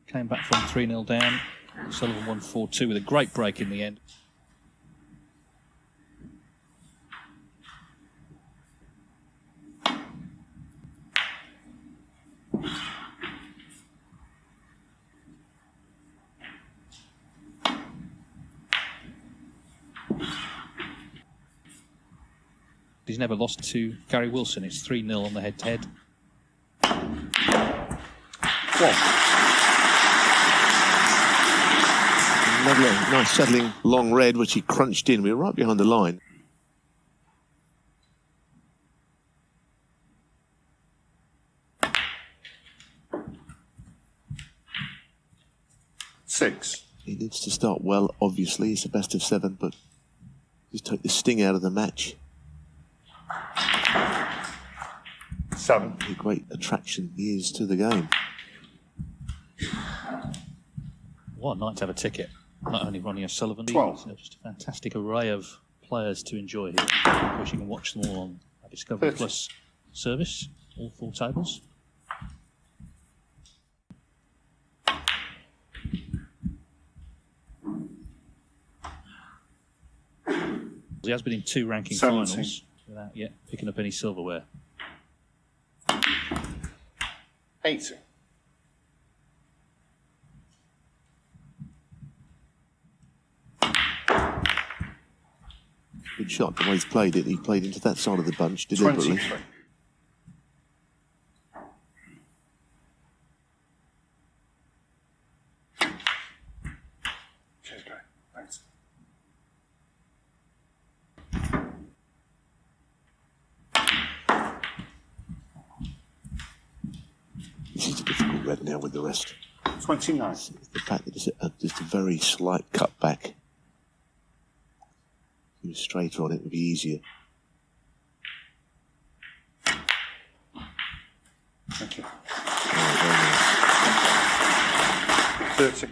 came back from 3-0 down. Sullivan won 4-2 with a great break in the end. He's never lost to Gary Wilson. It's 3-0 on the head-to-head. Lovely, nice settling long red, which he crunched in. We were right behind the line. Six. He needs to start well, obviously. It's a best of 7, but just take the sting out of the match. 7. A great attraction he is to the game. What a night to have a ticket. Not only Ronnie O'Sullivan, 12. Just a fantastic array of players to enjoy here. Of course, you can watch them all on a Discovery 30. Plus service, all 4 tables. He has been in 2 ranking 17. finals without yet picking up any silverware. 80. Good shot, the way he's played it. He played into that side of the bunch deliberately. 23. Cheers, Gary. Thanks. This is a difficult red now with the rest. 29. The fact that it's just a very slight cutback. If he was straighter on it, would be easier. Thank you. Oh, 30.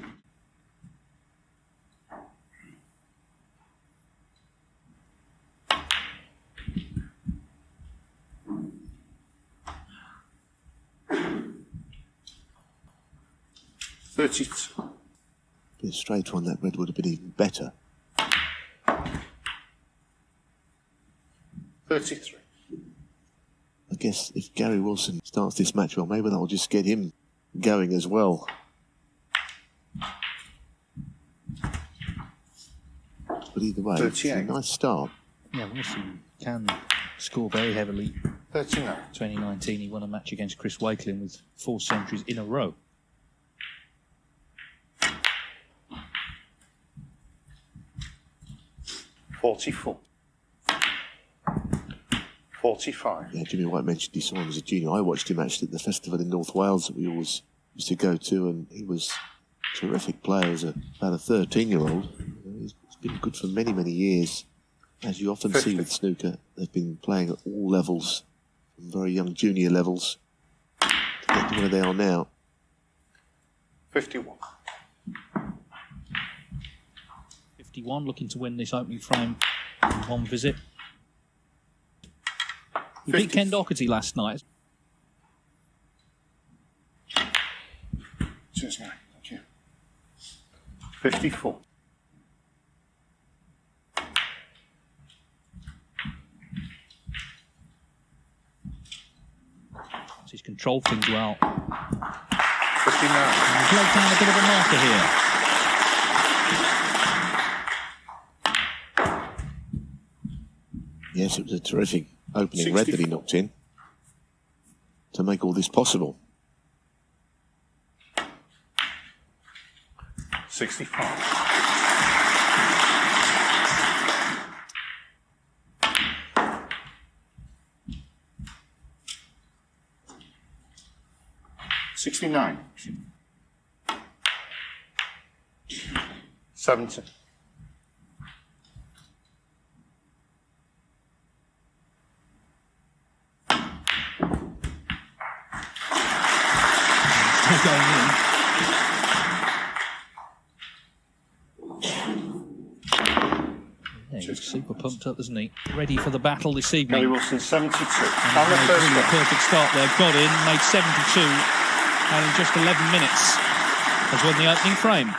A bit straighter on that red would have been even better. 33. I guess if Gary Wilson starts this match well, maybe that'll just get him going as well. But either way, it's a nice start. Yeah, Wilson can score very heavily. 39. 2019, he won a match against Chris Wakelin with 4 centuries in a row. 44. 45. Yeah, Jimmy White mentioned he saw him as a junior. I watched him actually at the festival in North Wales that we always used to go to, and he was a terrific player as about a 13-year-old. He's been good for many, many years. As you often 50. see with snooker, they've been playing at all levels, from very young junior levels, to get to where they are now. 51. 51, looking to win this opening frame in one visit. He beat Ken Doherty last night. Cheers, Gary. Thank you. 54. So he's controlled things well. 59. He's laid down a bit of a marker here. Yes, it was a terrific opening red that he knocked in to make all this possible. 65. 69. 70. Still going in. Yeah, he's super pumped up, isn't he? Ready for the battle this evening. Gary Wilson, 72. And made really a perfect start there. Got in, made 72 in just 11 minutes. has won the opening frame.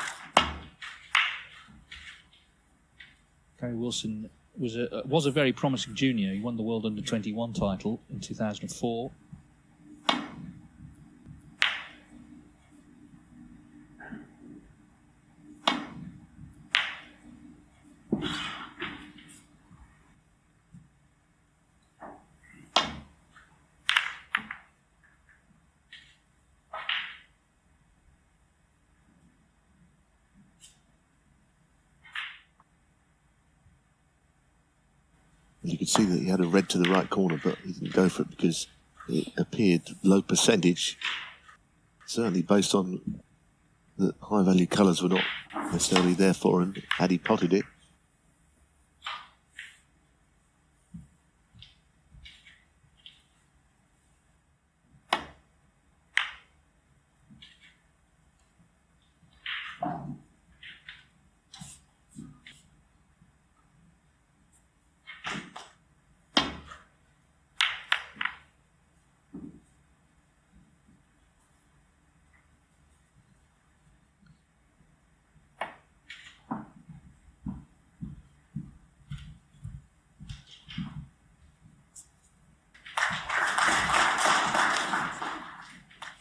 Gary Wilson was a very promising junior. He won the World Under-21 title in 2004. You could see that he had a red to the right corner, but he didn't go for it because it appeared low percentage. Certainly based on the high value colours were not necessarily there for him had he potted it.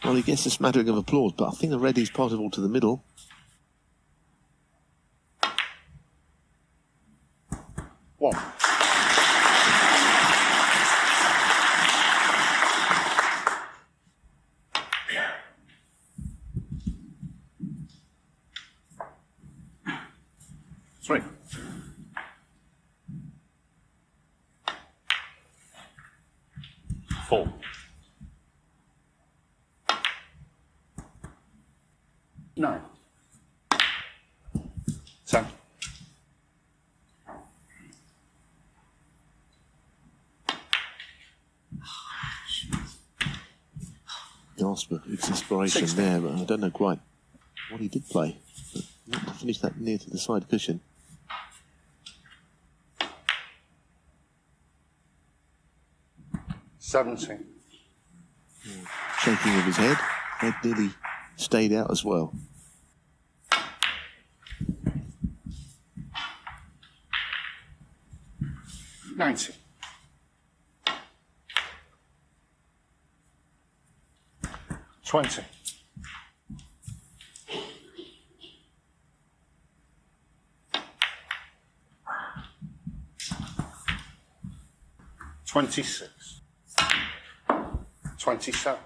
Well, he gets a smattering of applause, but I think the red is possible to the middle. One. Three. Four. Nine. 10. Gasp of exasperation 16. there, but I don't know quite what he did play. But not to finish that near to the side cushion. Seventeen. Shaking of his head. Head nearly stayed out as well. 90. 20. 26. 27.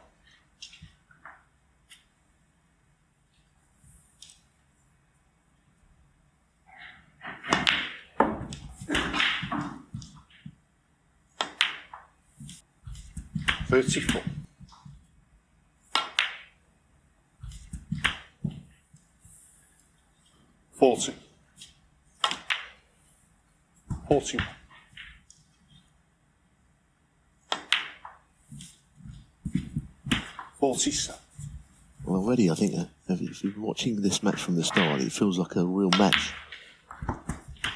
34. 40. 41. 47. Well, already I think if you've been watching this match from the start, it feels like a real match.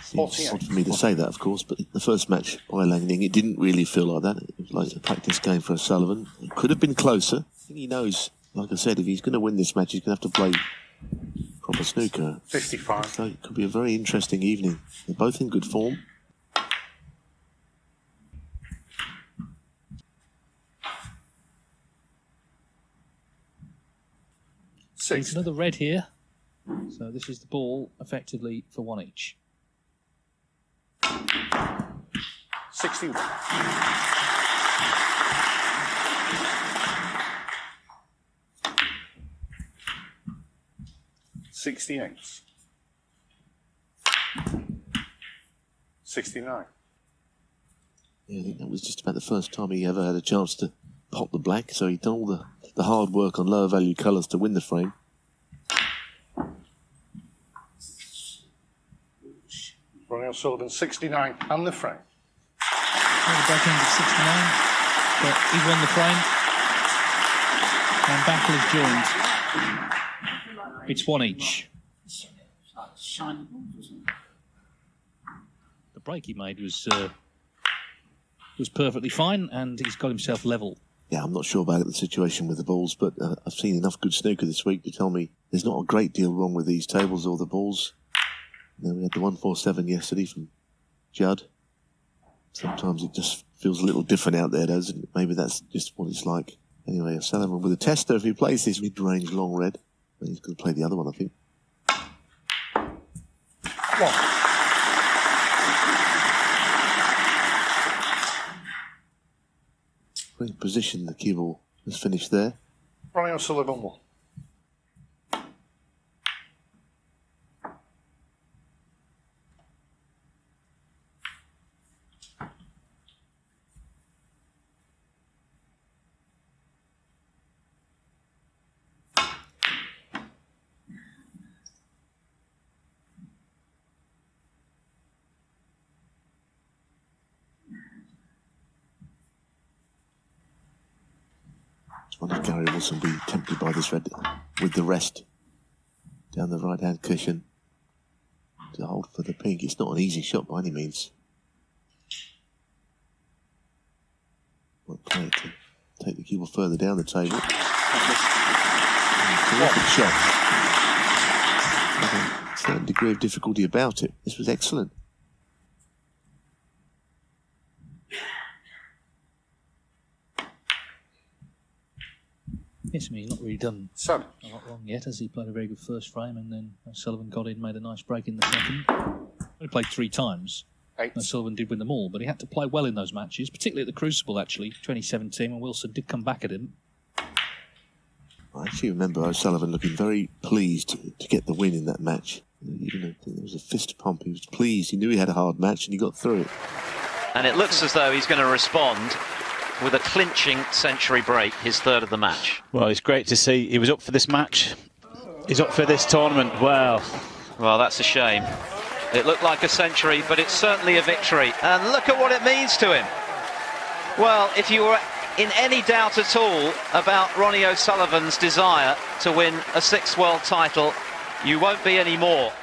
Seems odd for me to say that, of course, but the first match by Langning, it didn't really feel like that. It was like a practice game for O'Sullivan. It could have been closer. I think he knows, like I said, if he's going to win this match, he's going to have to play proper snooker. 55. So it could be a very interesting evening. They're both in good form. There's another red here. So this is the ball effectively for one each. 61. 68. 69. Yeah, I think that was just about the first time he ever had a chance to pop the black, so he'd done all the hard work on lower value colours to win the frame. Ronnie O'Sullivan, 69 and the frame. Well, the back end at 69, but he won the frame. And battle is joined. It's one each. The break he made was perfectly fine, and he's got himself level Yeah, I'm not sure about the situation with the balls, but I've seen enough good snooker this week to tell me there's not a great deal wrong with these tables or the balls. And then we had the 147 yesterday from Judd. Sometimes it just feels a little different out there, doesn't it? Maybe that's just what it's like. Anyway, O'Sullivan with a tester. If he plays this mid-range long red, then he's going to play the other one, I think. Great position, the cue ball has finished there. Ronnie O'Sullivan 1. I wonder if Gary Wilson will be tempted by this red with the rest down the right-hand cushion to hold for the pink. It's not an easy shot by any means. Might play it to take the cue ball further down the table. Terrific shot. With a certain degree of difficulty about it. This was excellent. Yes, I mean, he's not really done a lot wrong yet, as he played a very good first frame, and then O'Sullivan got in, made a nice break in the second. He played 3 times. O'Sullivan did win them all, but he had to play well in those matches, particularly at the Crucible, actually, 2017, when Wilson did come back at him. I actually remember O'Sullivan looking very pleased to get the win in that match. Even though there was a fist pump, he was pleased. He knew he had a hard match, and he got through it. And it looks as though he's going to respond with a clinching century break, his 3rd of the match. Well, it's great to see. He was up for this match. He's up for this tournament. Well, that's a shame. It looked like a century, but it's certainly a victory. And look at what it means to him. Well, if you were in any doubt at all about Ronnie O'Sullivan's desire to win a 6th world title, you won't be anymore.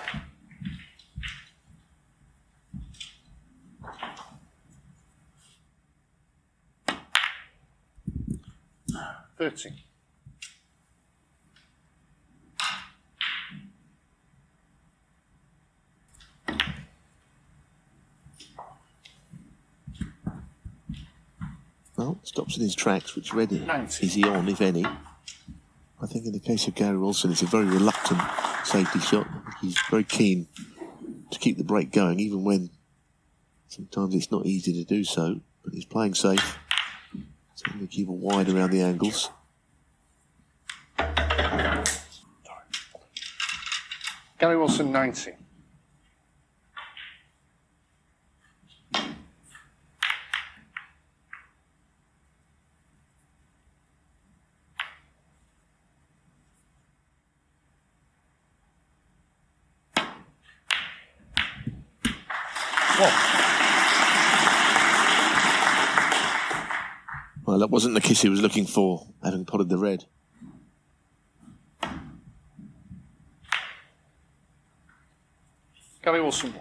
Well, stops in his tracks. Which red is he on, if any? I think in the case of Gary Wilson, it's a very reluctant safety shot. He's very keen to keep the break going, even when sometimes it's not easy to do so. But he's playing safe. Taking the cue ball wide around the angles. Gary Wilson 90. Well, that wasn't the kiss he was looking for, having potted the red. Gary Wilson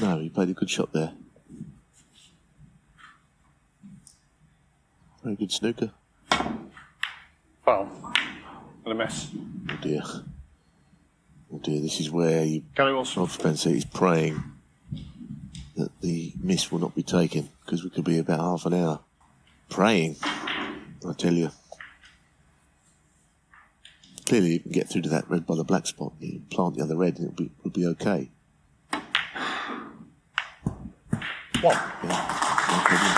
1. No, he played a good shot there. Very good snooker. Foul. And a miss. Oh dear. Oh dear, this is where you, Gary Wilson. Rob Spencer is praying that the miss will not be taken, because we could be about half an hour. Praying, I tell you. Clearly you can get through to that red by the black spot. You plant the other red and it'll be okay. One. Yeah, no problem.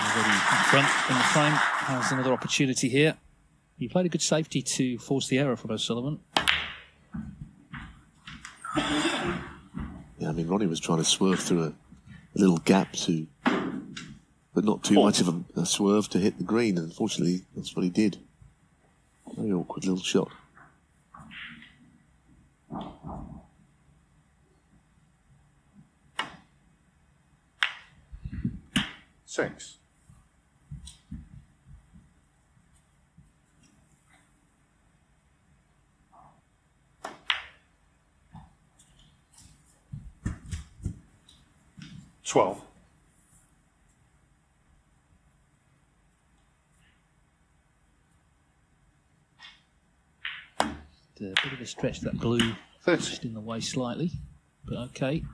Already in front in the frame, has another opportunity here. He played a good safety to force the error from O'Sullivan. Yeah, I mean, Ronnie was trying to swerve through a little gap to, but not too much of a swerve to hit the green, and unfortunately that's what he did. Very awkward little shot. Six. 12. A bit of a stretch, that blue 30. just in the way slightly, but okay.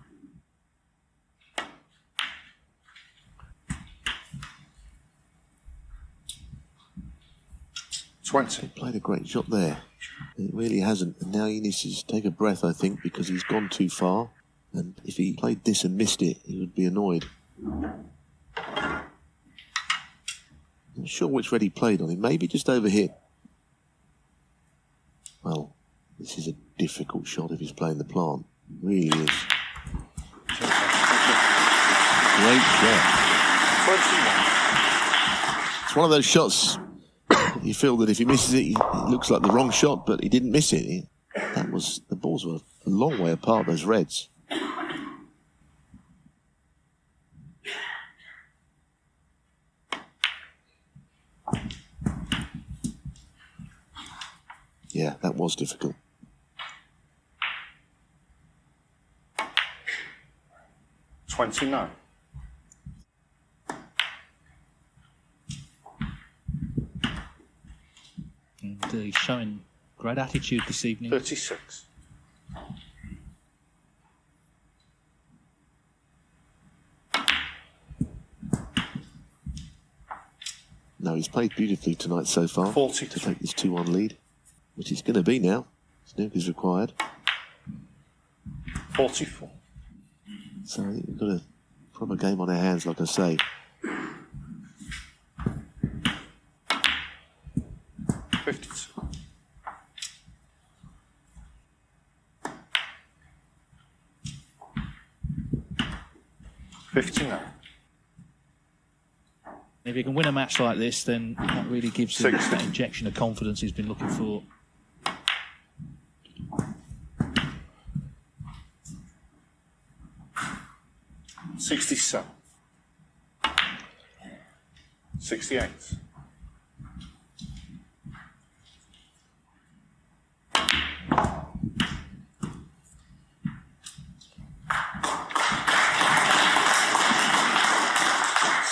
He played a great shot there. It really hasn't. And now he needs to just take a breath, I think, because he's gone too far. And if he played this and missed it, he would be annoyed. Not sure which red he played on. He maybe just overhit. Well, this is a difficult shot if he's playing the plant. It really is. Great shot. 21. It's one of those shots. You feel that if he misses it, it looks like the wrong shot, but he didn't miss it. The balls were a long way apart, those reds. Yeah, that was difficult. $29. And he's showing great attitude this evening. 36. No, he's played beautifully tonight so far. 40 to take this 2-1 lead, which is going to be now. Snooker's required. 44. So I think we've got a proper game on our hands, like I say. 52. $59. If you can win a match like this, then that really gives him 60. that injection of confidence he's been looking for. $67. 68.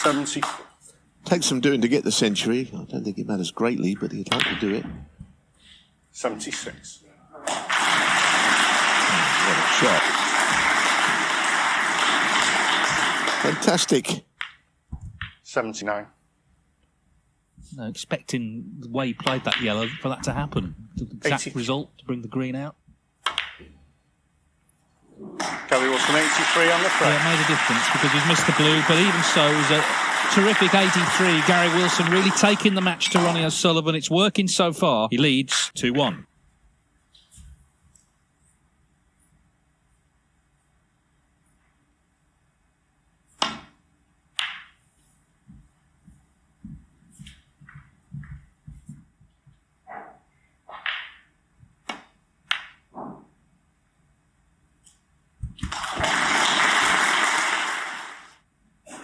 $70. Takes some doing to get the century. I don't think it matters greatly, but he'd like to do it. 76. What a shot. Fantastic. 79. No, expecting the way he played that yellow for that to happen. The exact 80. result to bring the green out. Gary Wilson 83 on the front. Yeah, it made a difference because he's missed the blue, but even so, it was a terrific 83. Gary Wilson really taking the match to Ronnie O'Sullivan. It's working so far. He leads 2-1.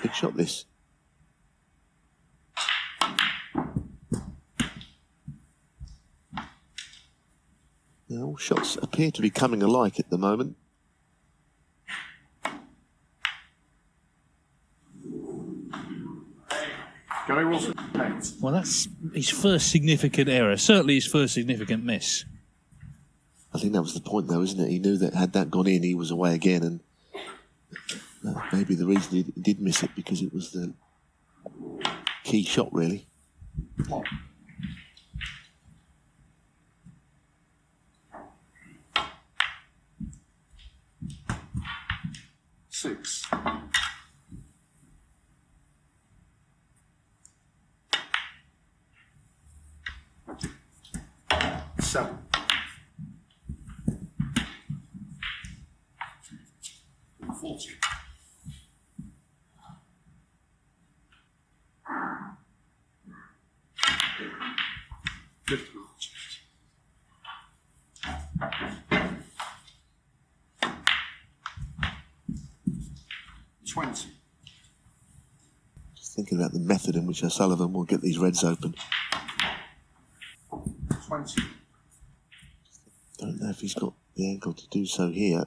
Big shot, this. Now, all shots appear to be coming alike at the moment. Gary Wilson. Well, that's his first significant error. Certainly his first significant miss. I think that was the point, though, isn't it? He knew that had that gone in, he was away again, and maybe the reason he did miss it because it was the key shot, really. Six. Seven. $40. $20. Just thinking about the method in which O'Sullivan will get these reds open. 20. Don't know if he's got the ankle to do so here.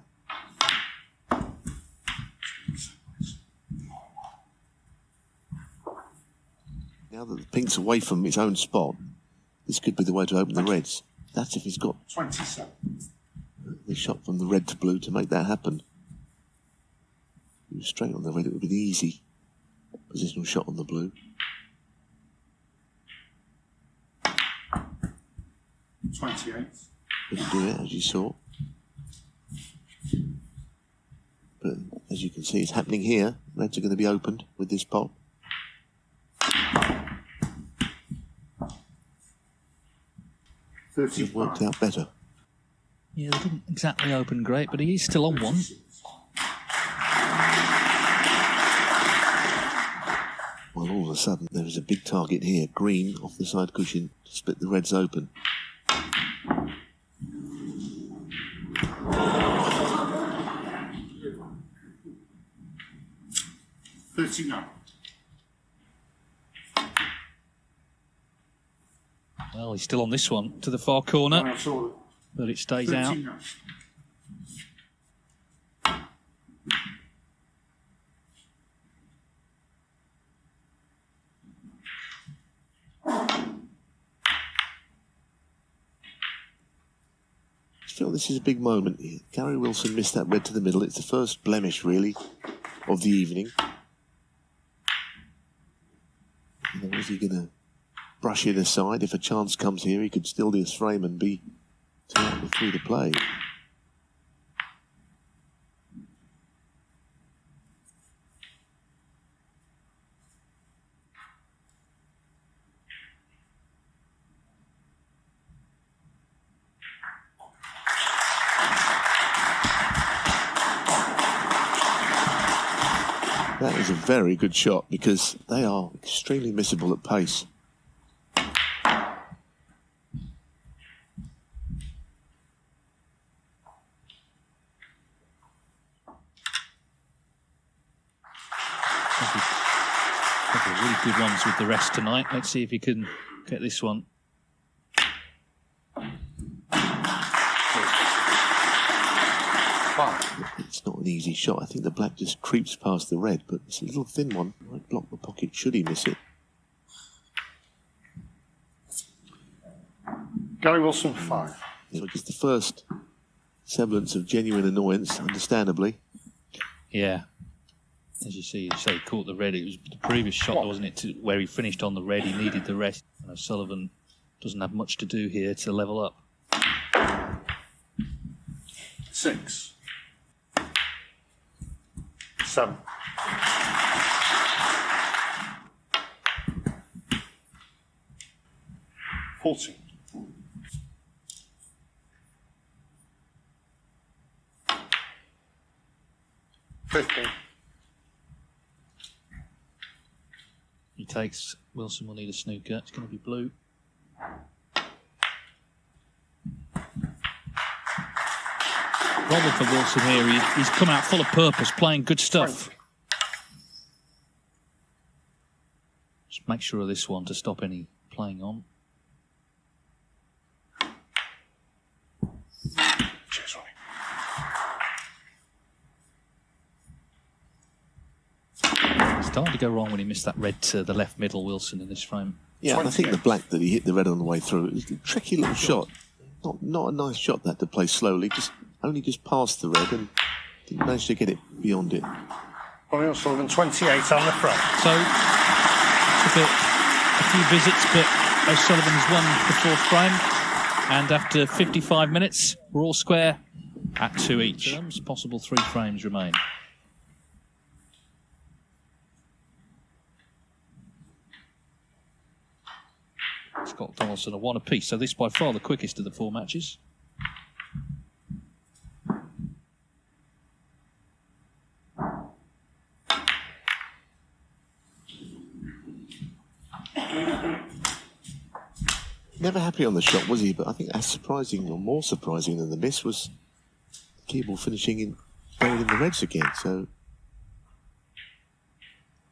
Pink's away from his own spot, this could be the way to open the reds. That's if he's got 27. the shot from the red to blue to make that happen. If he was straight on the red, it would be the easy positional shot on the blue. 28. Couldn't do it, as you saw. But as you can see, it's happening here. Reds are going to be opened with this pot. It worked out better. Yeah, they didn't exactly open great, but he is still on one. Well, all of a sudden, there is a big target here. Green off the side cushion to split the reds open. Well, he's still on this one to the far corner, but it stays out. I feel this is a big moment here. Gary Wilson missed that red to the middle. It's the first blemish, really, of the evening. And then was he going to brush it aside? If a chance comes here, he could still do his frame and be 2 out of 3 to play. That is a very good shot because they are extremely missable at pace. Couple of really good ones with the rest tonight. Let's see if he can get this one. It's not an easy shot. I think the black just creeps past the red, but it's a little thin one. Might block the pocket should he miss it. Gary Wilson, 5. It's the first semblance of genuine annoyance, understandably. Yeah. As you see, he caught the red. It was the previous shot, wasn't it, where he finished on the red. He needed the rest. And O'Sullivan doesn't have much to do here to level up. 6. 7. 14. 15. He takes. Wilson will need a snooker. It's going to be blue. Problem for Wilson here, he's come out full of purpose, playing good stuff. Just make sure of this one to stop any playing on. Cheers, Ronnie. Starting to go wrong when he missed that red to the left middle, Wilson, in this frame. Yeah, and I think the black that he hit the red on the way through, it was a tricky little shot. Not a nice shot that to play slowly, only just past the red and didn't manage to get it beyond it. Ronnie O'Sullivan, 28 on the front. So, a few visits, but O'Sullivan has won the fourth frame. And after 55 minutes, we're all square at 2 each. Possible 3 frames remain. Scott Donaldson a 1 apiece, so this by far the quickest of the 4 matches. Never happy on the shot, was he? But I think as surprising or more surprising than the miss was the keyboard finishing in buried in the reds again. So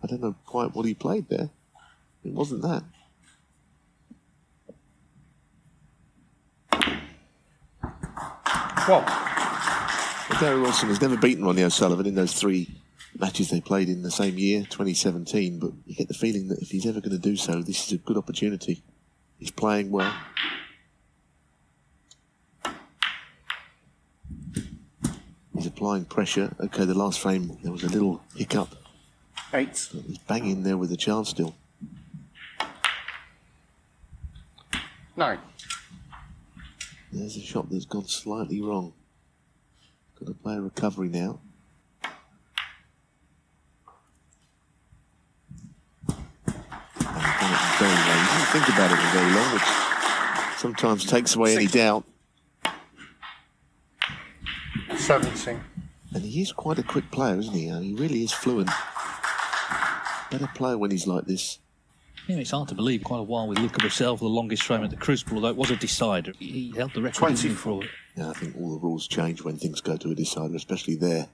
I don't know quite what he played there. It wasn't that. Well, Gary Wilson has never beaten Ronnie O'Sullivan in those 3 matches they played in the same year, 2017, but you get the feeling that if he's ever going to do so, this is a good opportunity. He's playing well. He's applying pressure. Okay, the last frame, there was a little hiccup. 8. But he's banging there with a chance still. 9. There's a shot that's gone slightly wrong. Got to play a recovery now. And he's done it very well. You don't think about it for very long, which sometimes takes away any doubt. 17. And he is quite a quick player, isn't he? He really is fluent. Better player when he's like this. Yeah, it's hard to believe. Quite a while with Luca Brissell for the longest frame at the Crucible, although it was a decider. He held the record for it. Yeah, I think all the rules change when things go to a decider, especially there.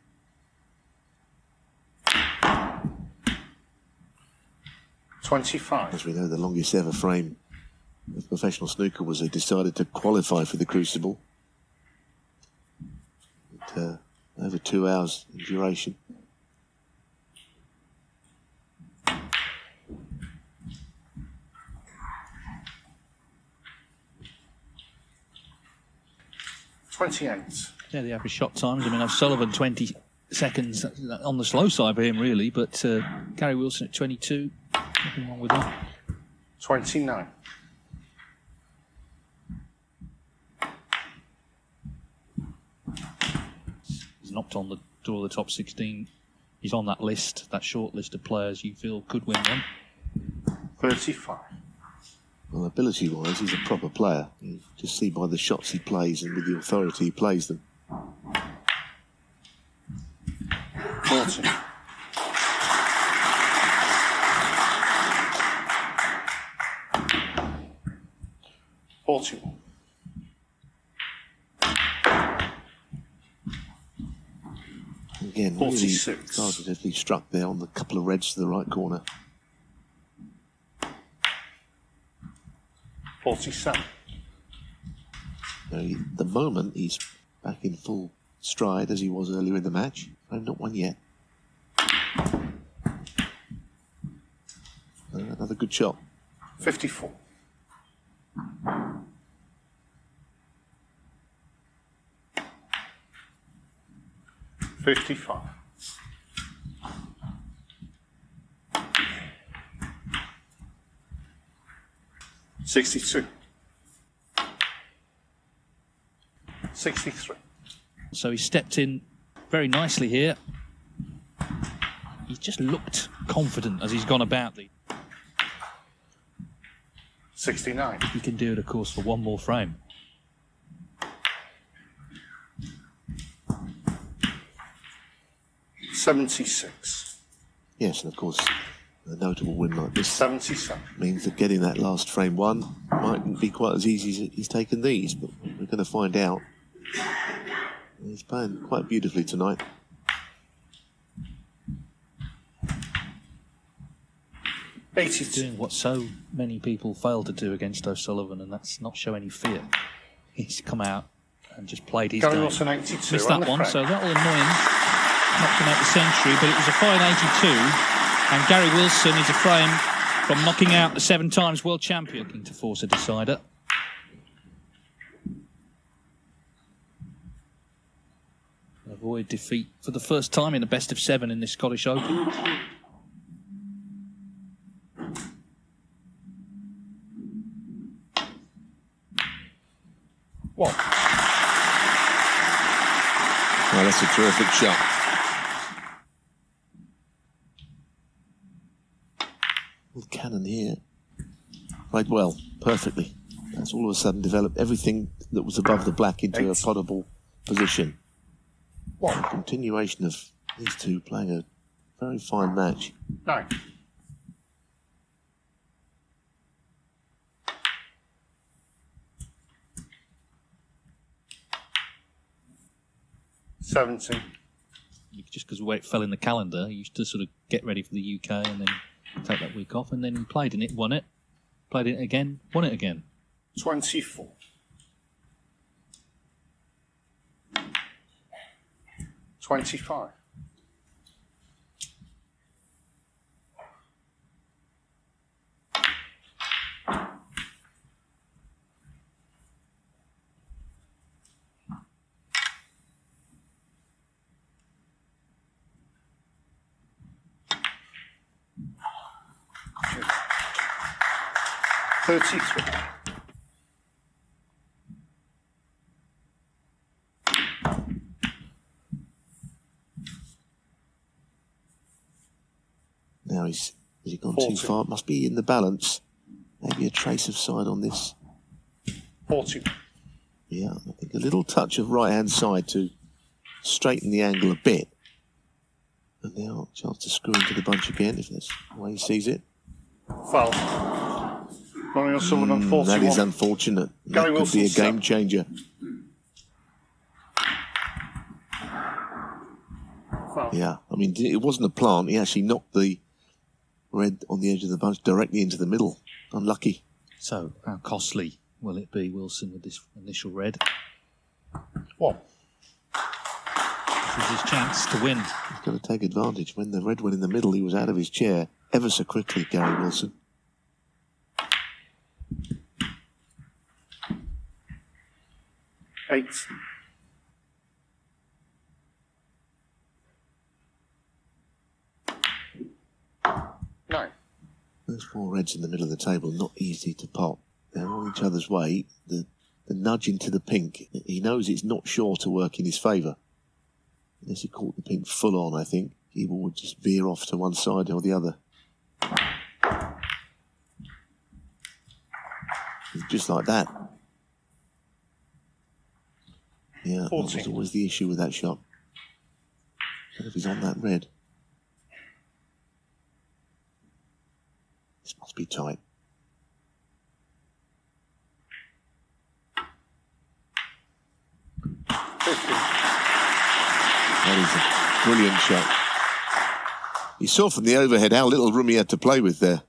25. As we know, the longest ever frame of professional snooker was a decider to qualify for the Crucible. Over 2 hours in duration. Yeah, the average shot times. I mean, O'Sullivan 20 seconds on the slow side for him, really, but Gary Wilson at 22. Nothing wrong with that. 29. He's knocked on the door of the top 16. He's on that list, that short list of players you feel could win one. 35. Well, ability-wise, he's a proper player. You just see by the shots he plays and with the authority he plays them. 40. 41. Again, 46. Really authoritatively struck there on the couple of reds to the right corner. 47. Now, at the moment, he's back in full stride as he was earlier in the match. No, not one yet. Another good shot. 54. 55. 62. 63. So he stepped in very nicely here. He's just looked confident as he's gone about the... 69. He can do it, of course, for one more frame. $76. Yes, and of course, a notable win like this 77. means that getting that last frame one mightn't be quite as easy as he's taken these, but we're going to find out. He's playing quite beautifully tonight. He's doing what so many people fail to do against O'Sullivan, and that's not show any fear. He's come out and just played his Gary game. Wilson 82. Missed that one, so that will annoy him. Not to make the century, but it was a fine 82. And Gary Wilson is a frame from knocking out the 7 times world champion, looking to force a decider. Avoid defeat for the first time in a best of 7 in this Scottish Open. What? Well, that's a terrific shot. With Cannon here, played well, perfectly. That's all of a sudden developed everything that was above the black into a potable position. What? A continuation of these two playing a very fine match. 9. 17. Just because of the way it fell in the calendar, he used to sort of get ready for the UK and then take that week off, and then he played in it, won it, played it again, won it again. 24. 25. 33. Now has he gone 40. too far? It must be in the balance. Maybe a trace of side on this. 40. Yeah, I think a little touch of right-hand side to straighten the angle a bit. And now a chance to screw into the bunch again, if that's the way he sees it. Foul. Ronnie O'Sullivan, 41. That is unfortunate. Gary That could be a Wilson, game changer. Foul. Yeah, I mean, it wasn't a plant. He actually knocked the red on the edge of the bunch directly into the middle. Unlucky. So, how costly will it be, Wilson, with this initial red? What? This is his chance to win. He's got to take advantage. When the red went in the middle, he was out of his chair ever so quickly, Gary Wilson. Eight. Nine. Those four reds in the middle of the table, not easy to pot. They're on each other's way. The nudge into the pink, he knows it's not sure to work in his favour. Unless he caught the pink full on, I think, he would just veer off to one side or the other. Just like that. Yeah, that was always the issue with that shot. But if he's on that red, this must be tight. That is a brilliant shot. You saw from the overhead how little room he had to play with there.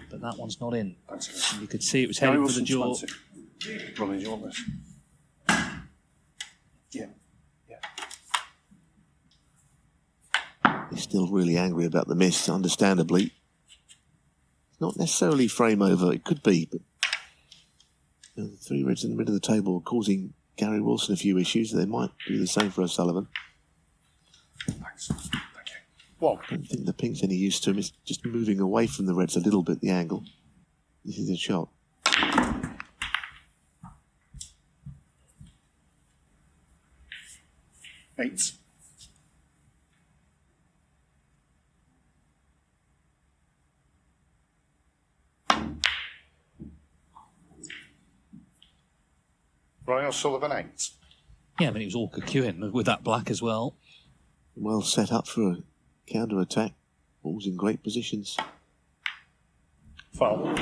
But that one's not in. You could see it was heading for the jaw. Ronnie, do you want this? Yeah. He's still really angry about the miss, understandably. It's not necessarily frame over, it could be, but the three reds in the middle of the table are causing Gary Wilson a few issues. They might do the same for O'Sullivan. Thanks. Thank you. One. I don't think the pink's any use to him. It's just moving away from the reds a little bit, the angle. This is a shot. Eight. Ronnie O'Sullivan, 8. Yeah, I mean, it was all Kikuin with that black as well. Well set up for a counter-attack. Ball's in great positions. Foul.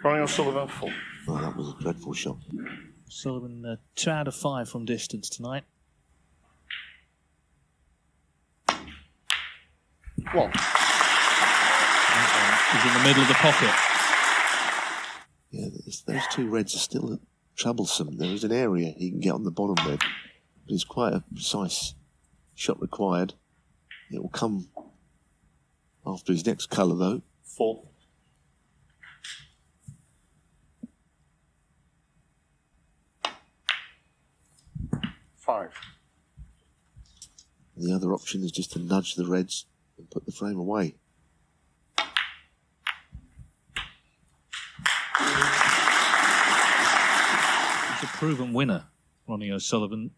Ronnie O'Sullivan, 4. Oh, that was a dreadful shot. Sullivan 2 out of 5 from distance tonight. 1. He's in the middle of the pocket. Yeah, those two reds are still troublesome. There is an area he can get on the bottom red, but it's quite a precise shot required. It will come after his next colour, though. 4. Five. The other option is just to nudge the reds and put the frame away. He's a proven winner, Ronnie O'Sullivan.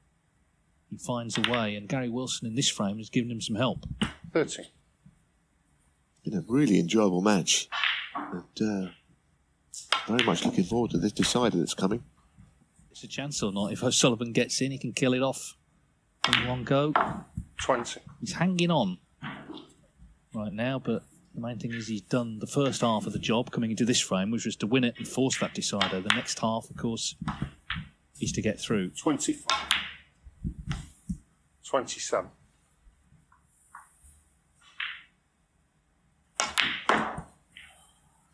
He finds a way, and Gary Wilson in this frame has given him some help. 30. Been a really enjoyable match. And very much looking forward to this decider that's coming. It's a chance or not. If O'Sullivan gets in, he can kill it off in one go. 20. He's hanging on right now, but the main thing is he's done the first half of the job coming into this frame, which was to win it and force that decider. The next half, of course, is to get through. 25. 27.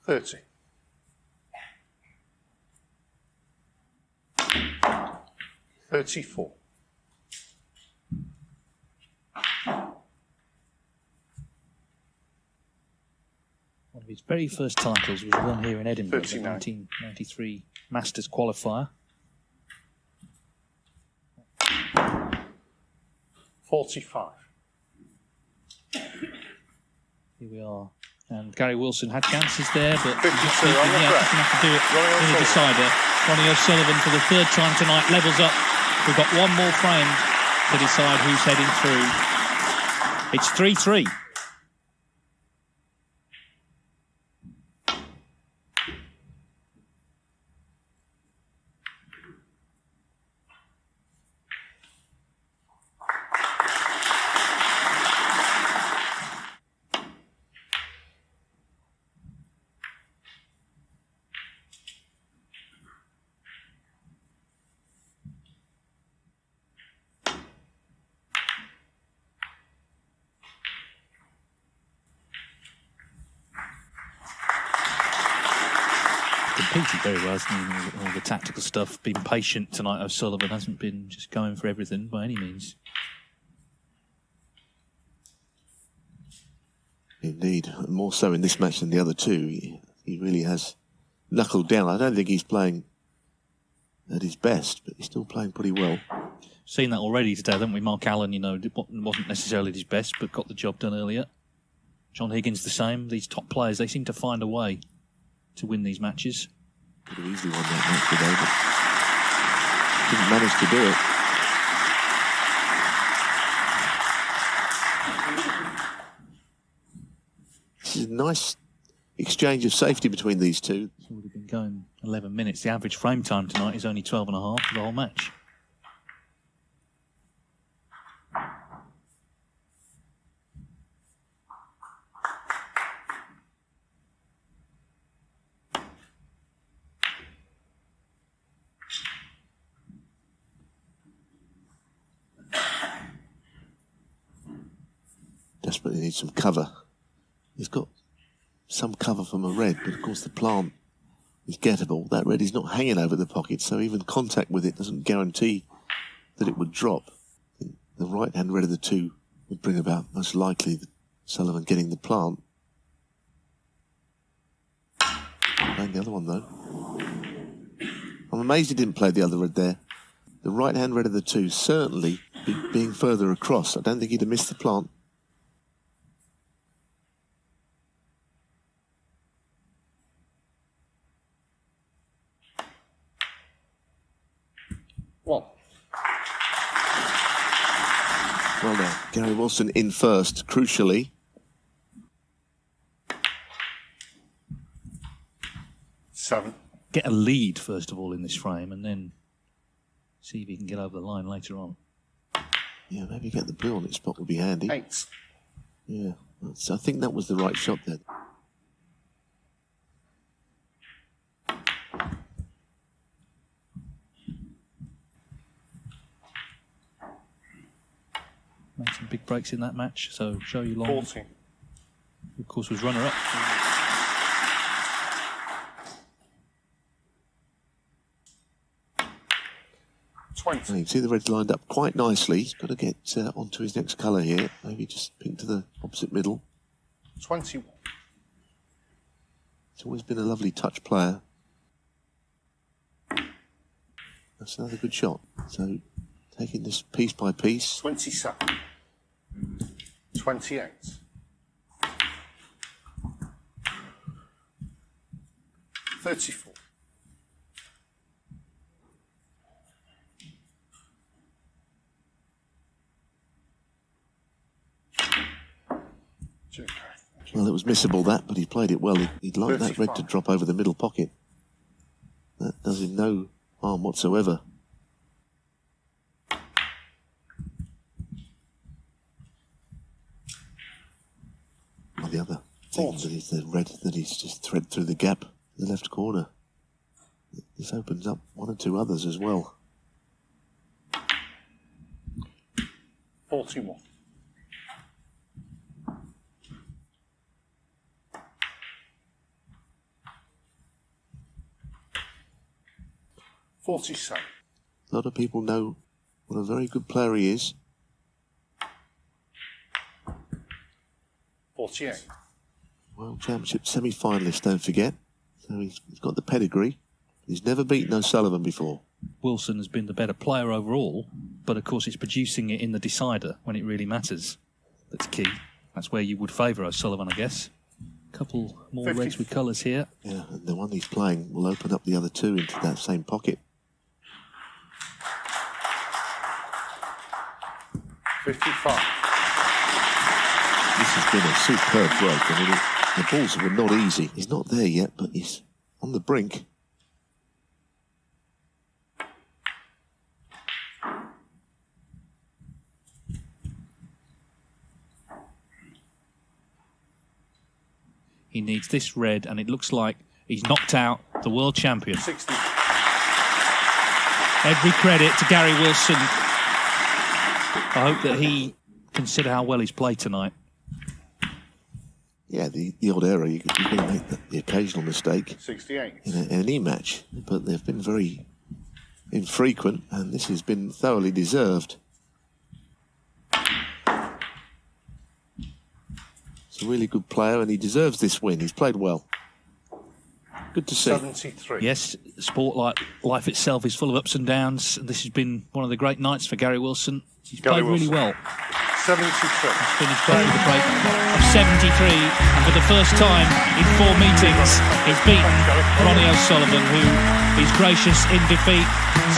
30. 34. One of his very first titles was won here in Edinburgh, the 39. 1993 Masters qualifier. 45. Here we are. And Gary Wilson had chances there, but 52 on the doesn't have to do it in a decider. Ronnie O'Sullivan, for the third time tonight, levels up. We've got one more frame to decide who's heading through. It's 3-3. Competed very well, hasn't he? All the tactical stuff. Been patient tonight. O'Sullivan hasn't been just going for everything by any means. Indeed, more so in this match than the other two. He really has knuckled down. I don't think he's playing at his best, but he's still playing pretty well. Seen that already today, haven't we? Mark Allen, you know, wasn't necessarily his best, but got the job done earlier. John Higgins the same. These top players, they seem to find a way to win these matches. Could have easily won that match today, but didn't manage to do it. This is a nice exchange of safety between these two. It's already been going 11 minutes. The average frame time tonight is only 12 and a half for the whole match. Desperately needs some cover. He's got some cover from a red, but of course the plant is gettable. That red is not hanging over the pocket, so even contact with it doesn't guarantee that it would drop. The right-hand red of the two would bring about, most likely, Sullivan getting the plant. Playing the other one, though. I'm amazed he didn't play the other red there. The right-hand red of the two, certainly being further across. I don't think he'd have missed the plant. Well now, Gary Wilson in first, crucially. Seven. Get a lead, first of all, in this frame, and then see if he can get over the line later on. Yeah, maybe get the blue on its spot would be handy. 8. Yeah, I think that was the right shot there. Made some big breaks in that match, so show you long. 14. Of course, was runner-up. 20. You can see the red's lined up quite nicely. He's got to get onto his next colour here. Maybe just pink to the opposite middle. 21. He's always been a lovely touch player. That's another good shot. So taking this piece by piece. 27. 28. 34. 2. Well, it was missable that, but he played it well. He'd like that red to drop over the middle pocket. That does him no harm whatsoever. Well, the other thing that is the red that he's just thread through the gap in the left corner. This opens up one or two others as well. 41. 47. A lot of people know what a very good player he is. 48. World Championship semi-finalist, don't forget. So he's got the pedigree. He's never beaten O'Sullivan before. Wilson has been the better player overall, but of course it's producing it in the decider when it really matters. That's key. That's where you would favour O'Sullivan, I guess. A couple more reds with colours here. Yeah, and the one he's playing will open up the other two into that same pocket. 55. This has been a superb break. I mean, the balls were not easy. He's not there yet, but he's on the brink. He needs this red, and it looks like he's knocked out the world champion. 60. Every credit to Gary Wilson. I hope that he consider how well he's played tonight. Yeah, the odd error, you're going to make the occasional mistake 68. in any match, but they've been very infrequent, and this has been thoroughly deserved. He's a really good player, and he deserves this win. He's played well. Good to see. 73. Yes, sport like life itself is full of ups and downs. This has been one of the great nights for Gary Wilson. He's played really well. 73. He's finished great with a break of 73, and for the first time in 4 meetings, he's beaten Ronnie O'Sullivan, who is gracious in defeat.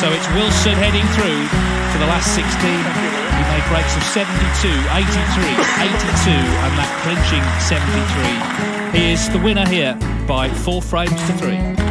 So it's Wilson heading through to the last 16. He made breaks of 72, 83, 82, and that clinching 73. He is the winner here by 4 frames to 3.